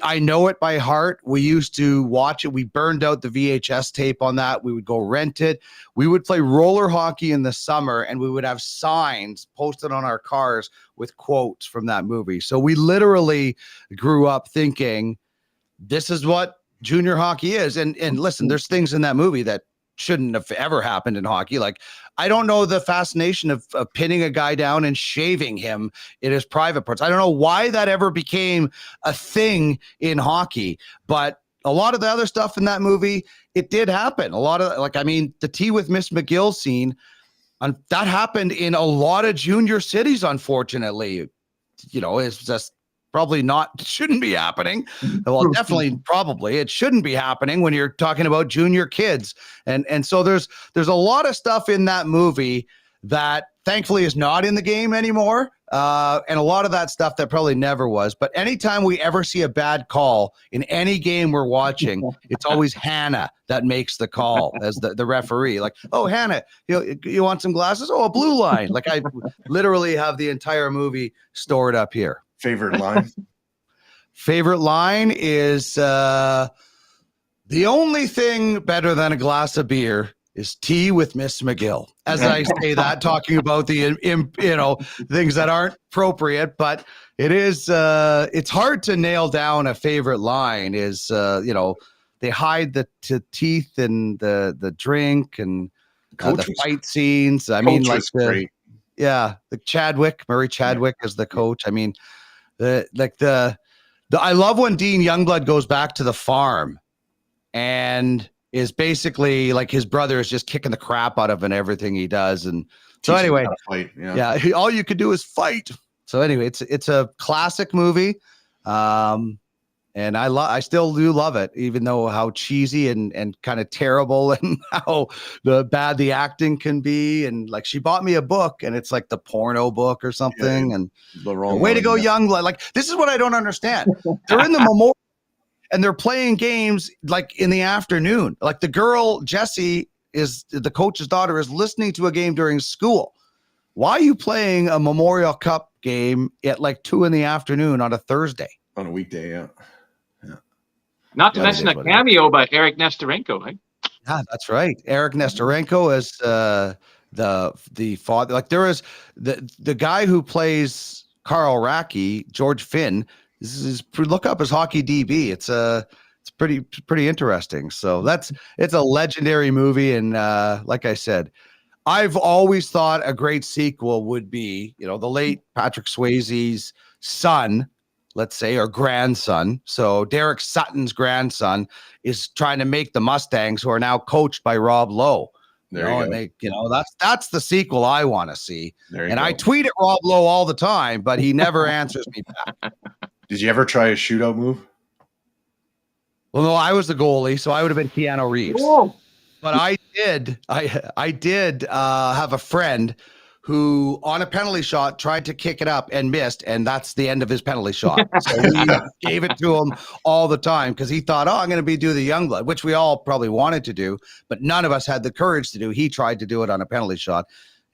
I know it by heart. We used to watch it. We burned out the VHS tape on that. We would go rent it. We would play roller hockey in the summer, and we would have signs posted on our cars with quotes from that movie. So we literally grew up thinking this is what junior hockey is. And listen, there's things in that movie that shouldn't have ever happened in hockey. Like, I don't know the fascination of pinning a guy down and shaving him in his private parts. I don't know why that ever became a thing in hockey, but a lot of the other stuff in that movie, it did happen. A lot of the tea with Miss McGill scene, that happened in a lot of junior cities, unfortunately. It's just shouldn't be happening. Well, definitely, probably it shouldn't be happening when you're talking about junior kids. And so there's a lot of stuff in that movie that thankfully is not in the game anymore. And a lot of that stuff that probably never was. But anytime we ever see a bad call in any game we're watching, it's always Hannah that makes the call as the referee. Like, oh, Hannah, you want some glasses? Oh, a blue line. Like, I literally have the entire movie stored up here. Favorite line? Favorite line is the only thing better than a glass of beer is tea with Miss McGill. As I say that, talking about the things that aren't appropriate, but it is it's hard to nail down a favorite line. Is they hide the teeth and the drink and the fight scenes. I mean, like the Murray Chadwick as the coach. I mean, I love when Dean Youngblood goes back to the farm and is basically like his brother is just kicking the crap out of him in everything he does. And so anyway, fight, all you could do is fight. So anyway, it's a classic movie. And I still do love it, even though how cheesy and kind of terrible and how bad the acting can be. And like, she bought me a book and it's like the porno book or something. And the wrong way to go, Youngblood. Like, this is what I don't understand. They're in the memorial and they're playing games like in the afternoon. Like, the girl, Jessie, is the coach's daughter, is listening to a game during school. Why are you playing a Memorial Cup game at like 2 p.m. on a Thursday? On a weekday, yeah. Not to mention a cameo by Eric Nestorenko, right? Yeah, that's right. Eric Nestorenko as the father. Like, there is the guy who plays Carl Racky, George Finn. Look up his hockey DB. It's pretty interesting. So it's a legendary movie, and like I said, I've always thought a great sequel would be, the late Patrick Swayze's son, let's say, or grandson. So Derek Sutton's grandson is trying to make the Mustangs, who are now coached by Rob Lowe. And they, that's the sequel I want to see. And I tweet at Rob Lowe all the time, but he never answers me back. Did you ever try a shootout move? Well, no, I was the goalie, so I would have been Keanu Reeves. Whoa. But I did have a friend who, on a penalty shot, tried to kick it up and missed, and that's the end of his penalty shot. So we gave it to him all the time because he thought, I'm going to do the Youngblood, which we all probably wanted to do, but none of us had the courage to do. He tried to do it on a penalty shot,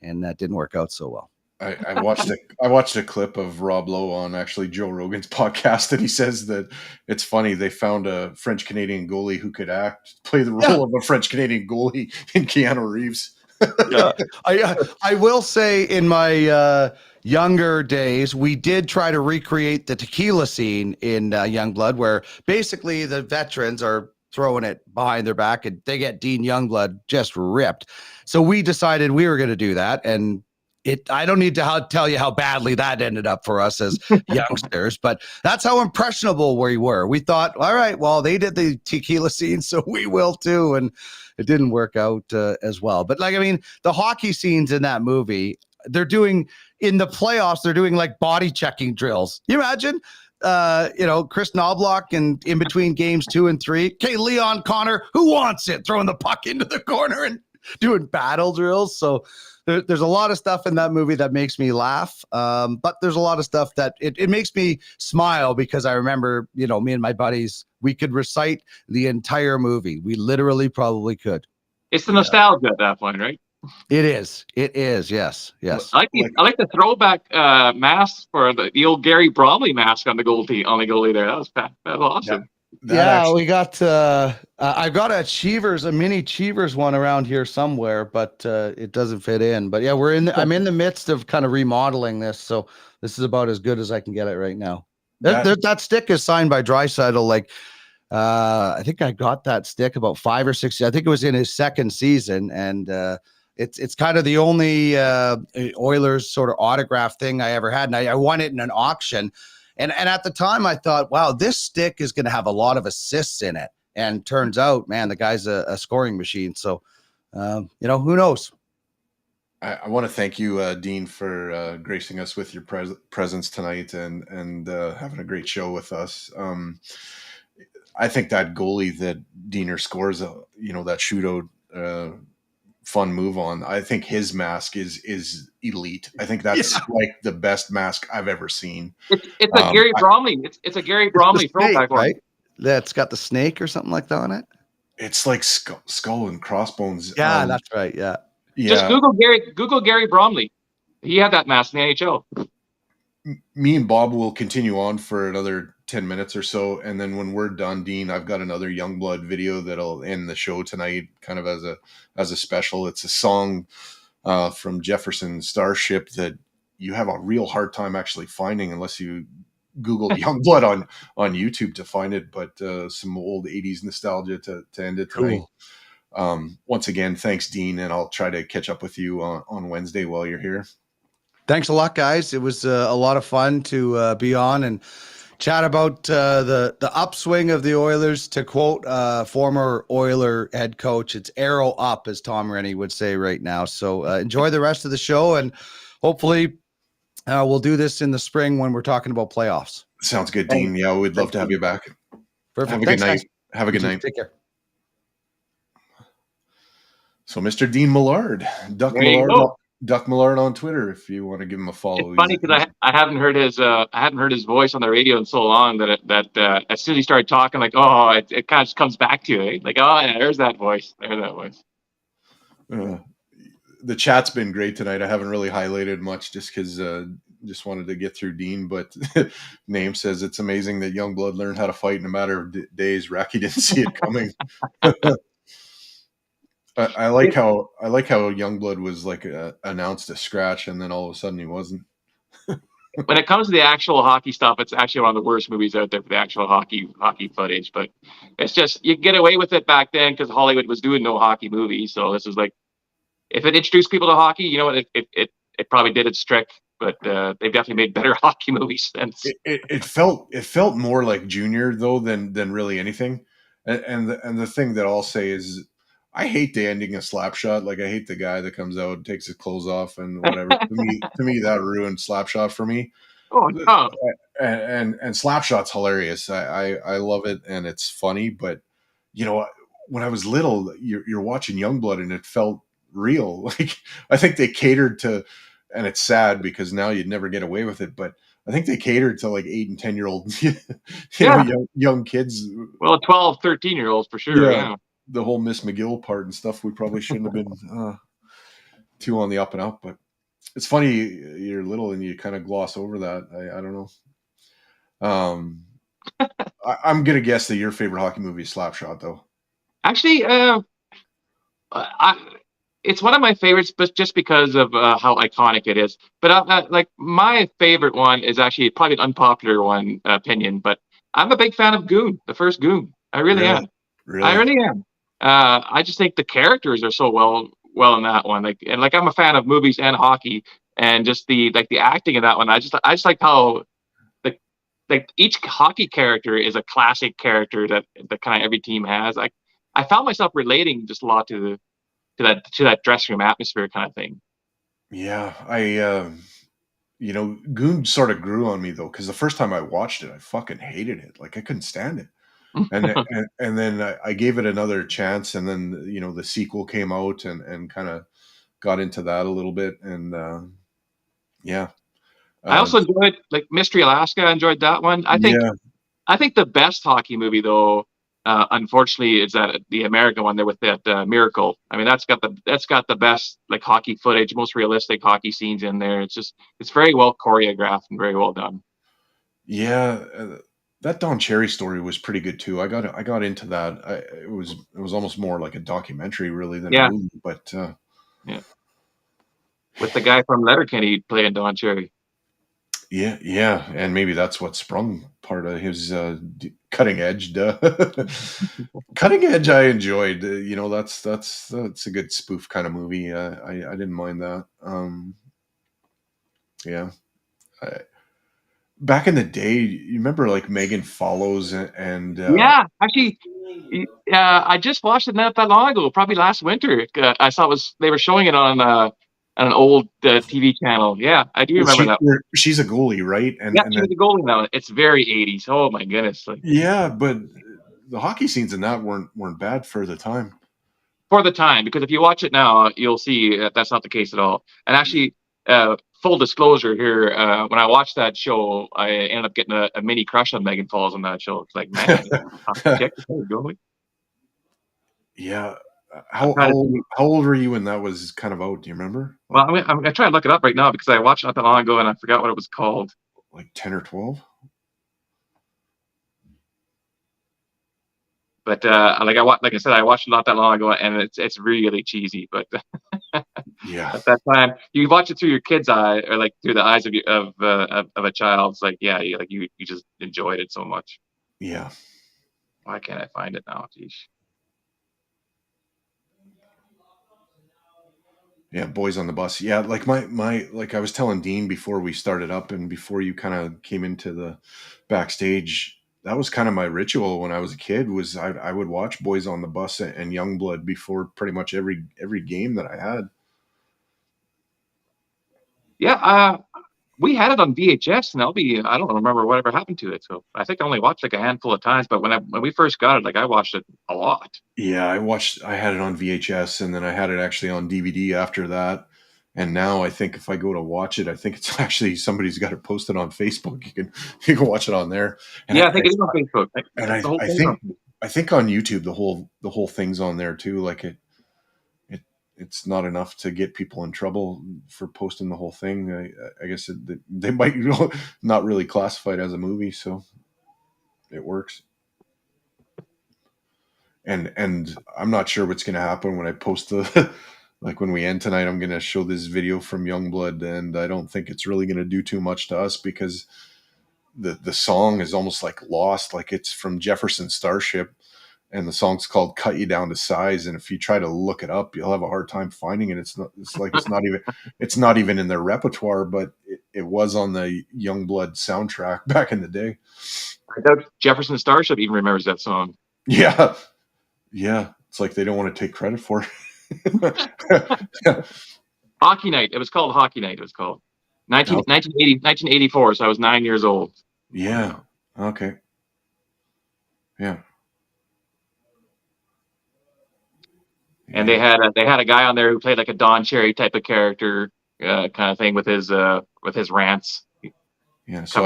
and that didn't work out so well. I watched a clip of Rob Lowe on actually Joe Rogan's podcast, and he says that it's funny they found a French Canadian goalie who could play the role of a French Canadian goalie in Keanu Reeves. Yeah, I will say in my younger days, we did try to recreate the tequila scene in Youngblood, where basically the veterans are throwing it behind their back and they get Dean Youngblood just ripped. So we decided we were going to do that, and I don't need to tell you how badly that ended up for us as youngsters, but that's how impressionable we were. We thought, all right, well, they did the tequila scene, so we will too. And it didn't work out as well. But like, I mean, the hockey scenes in that movie, they're doing in the playoffs, they're doing like body checking drills. You imagine, Chris Knobloch and in between games 2 and 3, okay, Leon Connor, who wants it? Throwing the puck into the corner and doing battle drills. So there's a lot of stuff in that movie that makes me laugh. But there's a lot of stuff that it makes me smile because I remember, me and my buddies, we could recite the entire movie. We literally probably could. It's the nostalgia at that point, right? It is. Yes. I like the throwback mask for the old Gary Bromley mask on the goalie there. That was awesome. We got I've got a mini Cheevers one around here somewhere, but it doesn't fit in. But yeah, I'm in the midst of kind of remodeling this, so this is about as good as I can get it right now. That stick is signed by Draisaitl. Like I think I got that stick about 5 or 6. I think it was in his second season, and it's kind of the only Oilers sort of autograph thing I ever had, and I won it in an auction. And at the time, I thought, wow, this stick is going to have a lot of assists in it. And turns out, man, the guy's a scoring machine. So, who knows? I want to thank you, Dean, for gracing us with your presence tonight and having a great show with us. I think that goalie that Diener scores, that shootout fun move on, I think his mask is elite. I think that's like the best mask I've ever seen. It's a Gary Bromley. It's a Gary Bromley throwback, right? That's got the snake or something like that on it. It's like skull and crossbones. Yeah, that's right. Yeah. Just Google Gary Bromley. He had that mask in the NHL. Me and Bob will continue on for another 10 minutes or so, and then when we're done, Dean, I've got another Youngblood video that'll end the show tonight, kind of as a special. It's a song from Jefferson Starship that you have a real hard time actually finding unless you Google Youngblood on YouTube to find it. But some old 80s nostalgia to end it tonight. Cool. Once again, thanks, Dean, and I'll try to catch up with you on Wednesday while you're here. Thanks a lot, guys. It was a lot of fun to be on and chat about the upswing of the Oilers. To quote former Oiler head coach, it's arrow up, as Tom Rennie would say right now. So enjoy the rest of the show, and hopefully we'll do this in the spring when we're talking about playoffs. Sounds good, Dean. Yeah, we'd love to have you back. Perfect. Have a good night. Guys. Have a good night. Take care. So, Mr. Dean Millard, Duck Millard on Twitter, if you want to give him a follow. It's funny because I haven't heard his voice on the radio in so long that as soon as he started talking, like, it kind of just comes back to you, eh? Like, oh yeah, there's that voice. The chat's been great tonight. I haven't really highlighted much just because just wanted to get through Dean, but Name says it's amazing that Youngblood learned how to fight in a matter of days. Racky didn't see it coming. I like how Youngblood was like announced a scratch, and then all of a sudden he wasn't. When it comes to the actual hockey stuff, it's actually one of the worst movies out there for the actual hockey footage. But it's just you get away with it back then because Hollywood was doing no hockey movies. So this is like, if it introduced people to hockey, you know what? It probably did its trick. But they've definitely made better hockey movies since. It felt more like Junior though than really anything. And the thing that I'll say is, I hate the ending of Slapshot. Like, I hate the guy that comes out and takes his clothes off and whatever. to me, that ruined Slapshot for me. Oh no! And Slapshot's hilarious. I love it and it's funny. But when I was little, you're watching Youngblood and it felt real. Like, I think they catered to, and it's sad because now you'd never get away with it. But I think they catered to like 8 and 10-year-old, young kids. Well, 12, 13-year-olds for sure. Yeah. The whole Miss McGill part and stuff, we probably shouldn't have been too on the up and up, but it's funny you're little and you kind of gloss over that. I don't know. I'm going to guess that your favorite hockey movie is Slapshot though. Actually, it's one of my favorites, but just because of how iconic it is. But like my favorite one is actually probably an unpopular opinion, but I'm a big fan of Goon, the first Goon. I really am. Really? I really am. I just think the characters are so well in that one. Like I'm a fan of movies and hockey, and just the acting in that one. I just like how each hockey character is a classic character that kind of every team has. I found myself relating just a lot to that dressing room atmosphere kind of thing. Yeah, Goon sort of grew on me though, because the first time I watched it, I fucking hated it. Like I couldn't stand it. And then I gave it another chance, and then the sequel came out and kind of got into that a little bit, and yeah. I also enjoyed like Mystery Alaska. I enjoyed that one. I think the best hockey movie though, unfortunately, is that the American one there with that Miracle. I mean, that's got the best like hockey footage, most realistic hockey scenes in there. It's very well choreographed and very well done. Yeah, that Don Cherry story was pretty good too. I got into that. It was almost more like a documentary really than a movie, but yeah, with the guy from Letterkenny playing Don Cherry. Yeah, and maybe that's what sprung part of his cutting edge. Cutting Edge, I enjoyed. That's a good spoof kind of movie. I didn't mind that. Yeah. Back in the day, you remember like Megan Follows and yeah, actually, I just watched it not that long ago, probably last winter. I saw they were showing it on an old TV channel. Yeah, I do remember that. She's a goalie, right? She's a goalie now. It's very 80s. Oh my goodness! Yeah, but the hockey scenes in that weren't bad for the time. For the time, because if you watch it now, you'll see that's not the case at all. And actually, full disclosure here, when I watched that show, I ended up getting a mini crush on Megan Falls on that show. It's like, man, goalie. Yeah. How old were you when that was kind of out? Do you remember? Well, I'm gonna try and look it up right now because I watched it not that long ago and I forgot what it was called. Like 10 or 12? But like I said, I watched it not that long ago and it's really cheesy. But yeah, at that time, you watch it through your kid's eye or like through the eyes of a child. It's like you just enjoyed it so much. Yeah. Why can't I find it now? Geez. Yeah, Boys on the Bus. Yeah, like my like I was telling Dean before we started up and before you kind of came into the backstage, that was kind of my ritual when I was a kid. Was I would watch Boys on the Bus and Youngblood before pretty much every game that I had. Yeah, we had it on VHS, and I don't remember whatever happened to it. So I think I only watched like a handful of times. But when we first got it, like I watched it a lot. Yeah, I had it on VHS, and then I had it actually on DVD after that. And now I think if I go to watch it, I think it's actually somebody's got it posted on Facebook. You can watch it on there. And I think it is on Facebook. And I think on YouTube the whole thing's on there too. Like it's not enough to get people in trouble for posting the whole thing. I guess they might not really classify it as a movie, so it works. And I'm not sure what's going to happen when I post like when we end tonight. I'm going to show this video from Youngblood, and I don't think it's really going to do too much to us because the song is almost like lost. Like it's from Jefferson Starship. And the song's called "Cut You Down to Size," and if you try to look it up, you'll have a hard time finding it. It's not even in their repertoire, but it was on the Youngblood soundtrack back in the day. I doubt Jefferson Starship even remembers that song. Yeah, it's like they don't want to take credit for it. Hockey Night. It was called Hockey Night. It was called 1984. So I was 9 years old. Yeah. Okay. Yeah. And they had a guy on there who played like a Don Cherry type of character, kind of thing with his rants. Yeah, so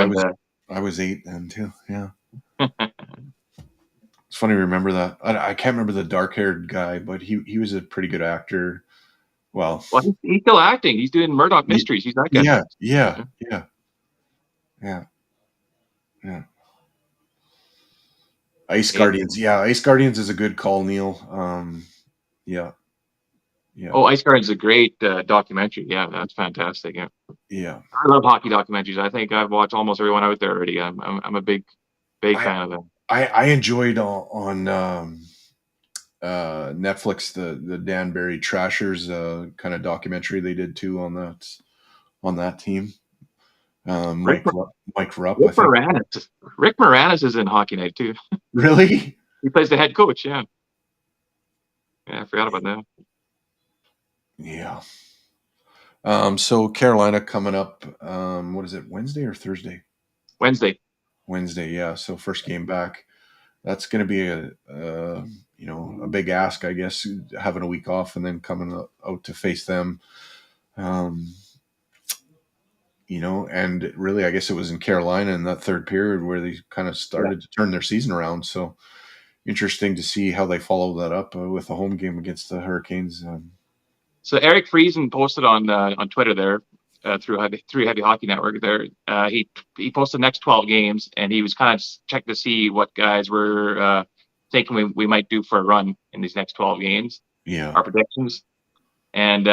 I was 8 then too. Yeah, it's funny to remember that. I can't remember the dark-haired guy, but he was a pretty good actor. Well, he's still acting. He's doing Murdoch Mysteries. He's not good. Yeah. Ice Guardians. Yeah, Ice Guardians is a good call, Neil. Yeah. Oh, Ice Guardians is a great documentary. Yeah, that's fantastic. Yeah. I love hockey documentaries. I think I've watched almost everyone out there already. I'm a big fan of them. I enjoyed on Netflix the Dan Barry Trashers kind of documentary they did too on on that team. Rick, Mike Rupp, I Rick think. Moranis. Rick Moranis is in Hockey Night too. Really? He plays the head coach. Yeah. Yeah, I forgot about that. Yeah. So Carolina coming up. What is it? Wednesday or Thursday? Wednesday. Wednesday. Yeah. So first game back. That's going to be a big ask, I guess, having a week off and then coming out to face them. And really, I guess it was in Carolina in that third period where they kind of started to turn their season around. So interesting to see how they follow that up with a home game against the Hurricanes. So Eric Friesen posted on Twitter there through Heavy Hockey Network. There, he posted the next 12 games, and he was kind of checking to see what guys were thinking we might do for a run in these next 12 games. Yeah, our predictions. And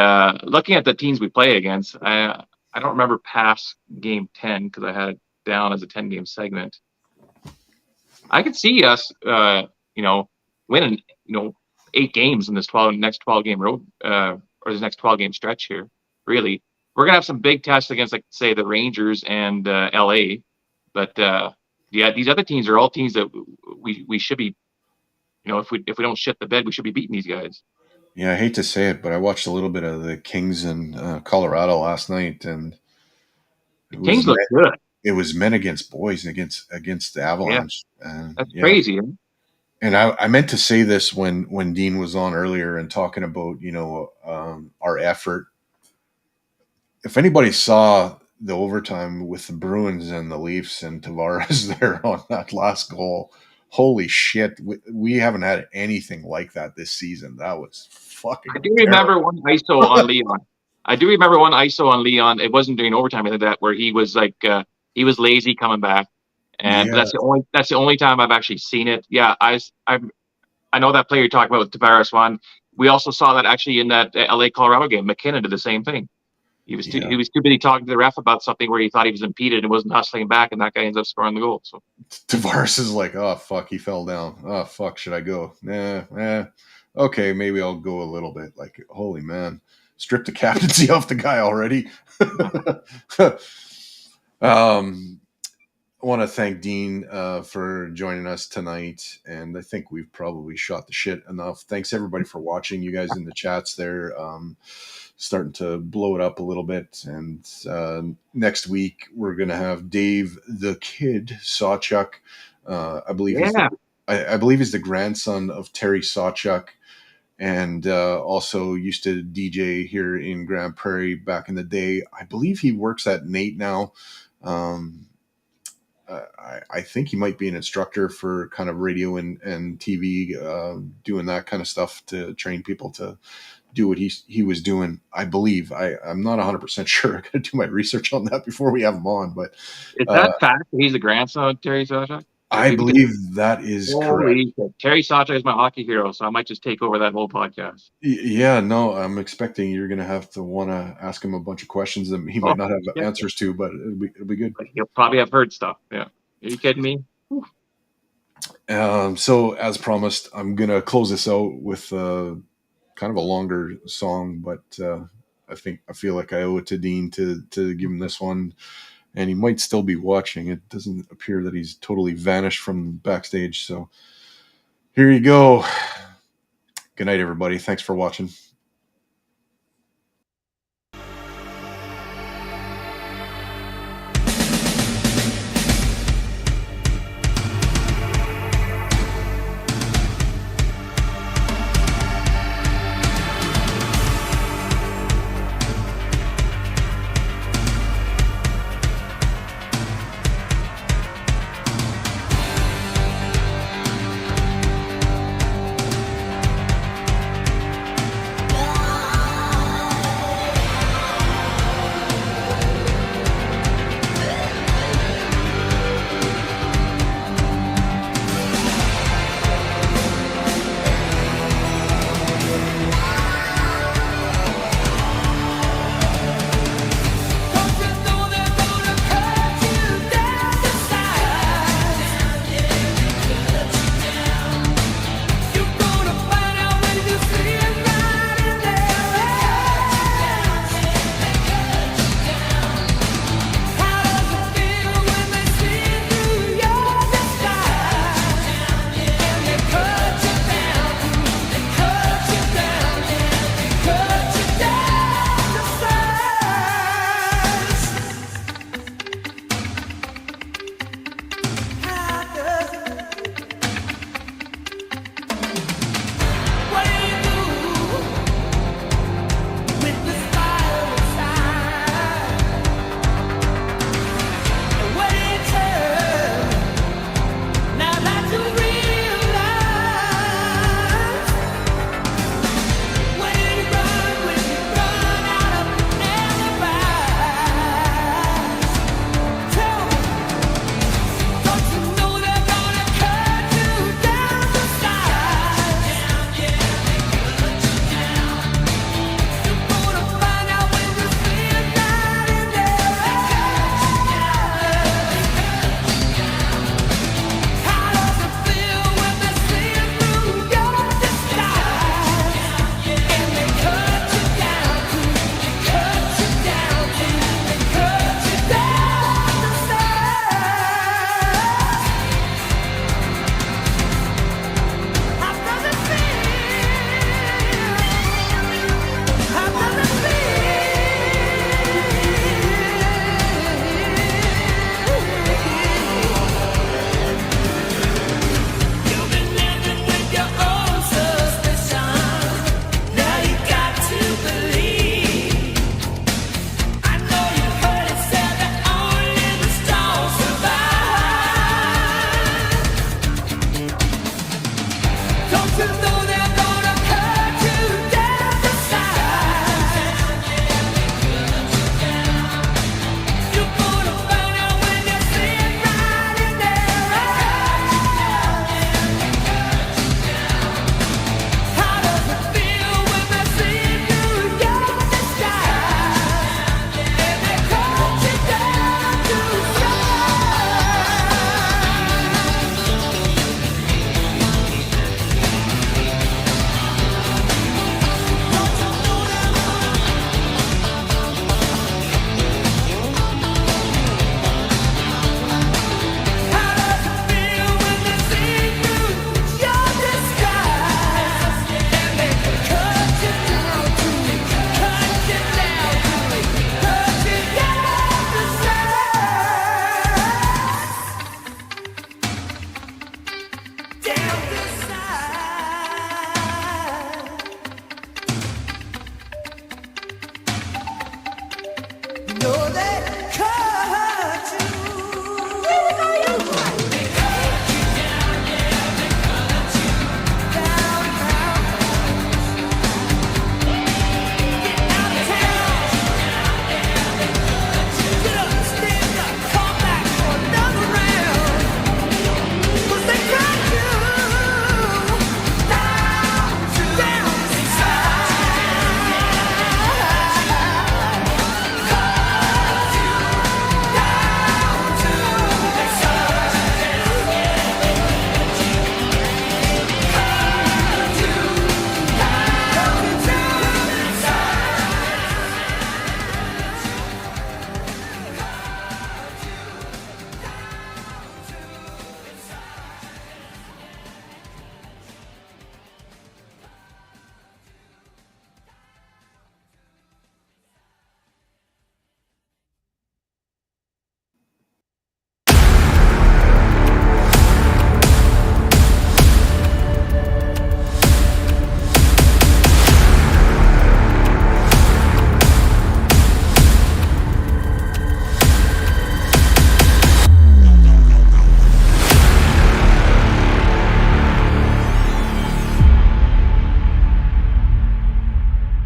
looking at the teams we play against, I don't remember past game 10 because I had it down as a 10-game segment. I could see us, winning, 8 games in this next 12 game road or this next 12 game stretch here. Really, we're gonna have some big tests against, like, say, the Rangers and LA, but these other teams are all teams that we should be, if we don't shit the bed, we should be beating these guys. Yeah, I hate to say it, but I watched a little bit of the Kings in Colorado last night, and Kings look good. It was men against boys against the Avalanche. Yeah. That's crazy. And I meant to say this when Dean was on earlier and talking about our effort. If anybody saw the overtime with the Bruins and the Leafs and Tavares there on that last goal, holy shit, we haven't had anything like that this season. That was fucking I do remember one ISO on Leon. It wasn't during overtime, I think, that where he was like he was lazy coming back. And yeah. that's the only time I've actually seen it. Yeah, I know that player you're talking about with Tavares one. We also saw that actually in that LA Colorado game. McKinnon did the same thing. He was too busy talking to the ref about something where he thought he was impeded and wasn't hustling back, and that guy ends up scoring the goal. So Tavares is like, oh fuck, he fell down. Oh fuck, should I go? Nah. Okay, maybe I'll go a little bit. Like, holy man, strip the captaincy off the guy already. I want to thank Dean for joining us tonight, and I think we've probably shot the shit enough. Thanks everybody for watching. You guys in the chats there, starting to blow it up a little bit. And next week we're gonna have Dave the Kid Sawchuk. I believe he's the grandson of Terry Sawchuk, and also used to DJ here in Grand Prairie back in the day. I believe he works at Nate now. I think he might be an instructor for kind of radio and TV, doing that kind of stuff to train people to do what he was doing. I believe. I'm not 100% sure. I got to do my research on that before we have him on. But is that fact? He's the grandson of Terry Sawchuk? I believe that is correct. Terry Sawchuk is my hockey hero, so I might just take over that whole podcast. Yeah, no, I'm expecting you're going to have to want to ask him a bunch of questions that he might not have answers to, but it'll be good. He'll probably have heard stuff. Yeah. Are you kidding me? So as promised, I'm going to close this out with kind of a longer song, but I feel like I owe it to Dean to give him this one. And he might still be watching. It doesn't appear that he's totally vanished from backstage. So here you go. Good night, everybody. Thanks for watching.